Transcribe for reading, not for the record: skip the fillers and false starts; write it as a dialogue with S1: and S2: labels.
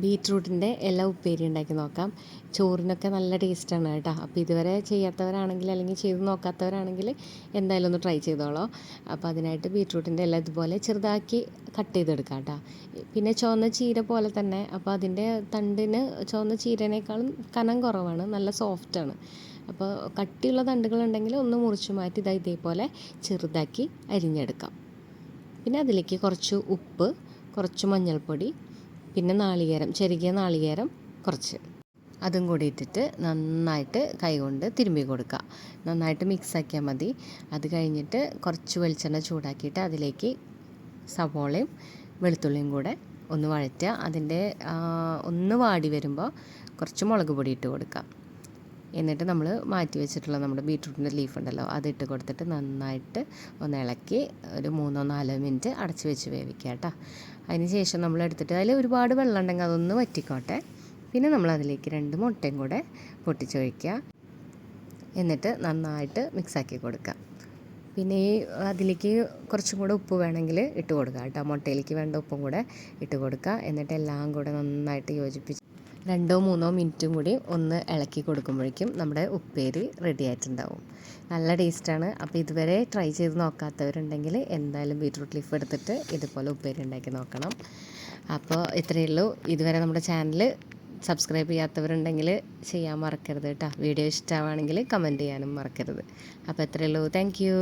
S1: ബീറ്റ്റൂട്ടിൻ്റെ ഇല ഉപ്പേരി ഉണ്ടാക്കി നോക്കാം. ചോറിനൊക്കെ നല്ല ടേസ്റ്റാണ് കേട്ടോ. അപ്പോൾ ഇതുവരെ ചെയ്യാത്തവരാണെങ്കിൽ അല്ലെങ്കിൽ ചെയ്ത് നോക്കാത്തവരാണെങ്കിൽ എന്തായാലും ഒന്ന് ട്രൈ ചെയ്തോളൂ. അപ്പോൾ അതിനായിട്ട് ബീറ്റ്റൂട്ടിൻ്റെ ഇല ഇതുപോലെ ചെറുതാക്കി കട്ട് ചെയ്തെടുക്കാം കേട്ടോ. പിന്നെ ചുവന്ന ചീര പോലെ തന്നെ, അപ്പോൾ അതിൻ്റെ തണ്ടിന് ചുവന്ന ചീരനേക്കാളും കനം കുറവാണ്, നല്ല സോഫ്റ്റാണ്. അപ്പോൾ കട്ടിയുള്ള തണ്ടുകളുണ്ടെങ്കിൽ ഒന്ന് മുറിച്ച് മാറ്റി ഇതേപോലെ ചെറുതാക്കി അരിഞ്ഞെടുക്കാം. പിന്നെ അതിലേക്ക് കുറച്ച് ഉപ്പ്, കുറച്ച് മഞ്ഞൾപ്പൊടി, പിന്നെ നാളികേരം, ചെറുകിയ നാളികേരം കുറച്ച്, അതും കൂടി ഇട്ടിട്ട് നന്നായിട്ട് കൈകൊണ്ട് തിരുമ്മി കൊടുക്കുക. നന്നായിട്ട് മിക്സാക്കിയാൽ മതി. അത് കഴിഞ്ഞിട്ട് കുറച്ച് വെളിച്ചെണ്ണ ചൂടാക്കിയിട്ട് അതിലേക്ക് സവോളയും വെളുത്തുള്ളിയും കൂടെ ഒന്ന് വഴറ്റുക. അതിൻ്റെ ഒന്ന് വാടി വരുമ്പോൾ കുറച്ച് മുളക് പൊടി ഇട്ട് കൊടുക്കുക. എന്നിട്ട് നമ്മൾ മാറ്റി വെച്ചിട്ടുള്ള നമ്മുടെ ബീറ്റ്റൂട്ടിൻ്റെ ലീഫ് ഉണ്ടല്ലോ, അതിട്ട് കൊടുത്തിട്ട് നന്നായിട്ട് ഒന്ന് ഇളക്കി ഒരു 3-4 മിനിറ്റ് അടച്ച് വെച്ച് വേവിക്കുക കേട്ടോ. അതിന് ശേഷം നമ്മൾ എടുത്തിട്ട് അതിൽ ഒരുപാട് വെള്ളം ഉണ്ടെങ്കിൽ അതൊന്ന് വറ്റിക്കോട്ടെ. പിന്നെ നമ്മൾ അതിലേക്ക് 2 മുട്ടയും കൂടെ പൊട്ടിച്ചൊഴിക്കുക. എന്നിട്ട് നന്നായിട്ട് മിക്സാക്കി കൊടുക്കുക. പിന്നെ അതിലേക്ക് കുറച്ചും കൂടെ ഉപ്പ് വേണമെങ്കിൽ ഇട്ട് കൊടുക്കുക കേട്ടോ. മുട്ടയിലേക്ക് വേണ്ട ഉപ്പും കൂടെ ഇട്ട് കൊടുക്കുക. എന്നിട്ട് എല്ലാം കൂടെ നന്നായിട്ട് യോജിപ്പിച്ച് 2-3 മിനിറ്റും കൂടി ഒന്ന് ഇളക്കി കൊടുക്കുമ്പോഴേക്കും നമ്മുടെ ഉപ്പേരി റെഡി ആയിട്ടുണ്ടാവും. നല്ല ടേസ്റ്റാണ്. അപ്പോൾ ഇതുവരെ ട്രൈ ചെയ്ത് നോക്കാത്തവരുണ്ടെങ്കിൽ എന്തായാലും ബീറ്റ്റൂട്ട് ലീഫ് എടുത്തിട്ട് ഇതുപോലെ ഉപ്പേരി ഉണ്ടാക്കി നോക്കണം. അപ്പോൾ ഇത്രയേ ഉള്ളൂ. ഇതുവരെ നമ്മുടെ ചാനൽ സബ്സ്ക്രൈബ് ചെയ്യാത്തവരുണ്ടെങ്കിൽ ചെയ്യാൻ മറക്കരുത് കേട്ടോ. വീഡിയോ ഇഷ്ടമാണെങ്കിൽ കമൻറ്റ് ചെയ്യാനും മറക്കരുത്. അപ്പോൾ ഇത്രയേ ഉള്ളൂ. Thank you.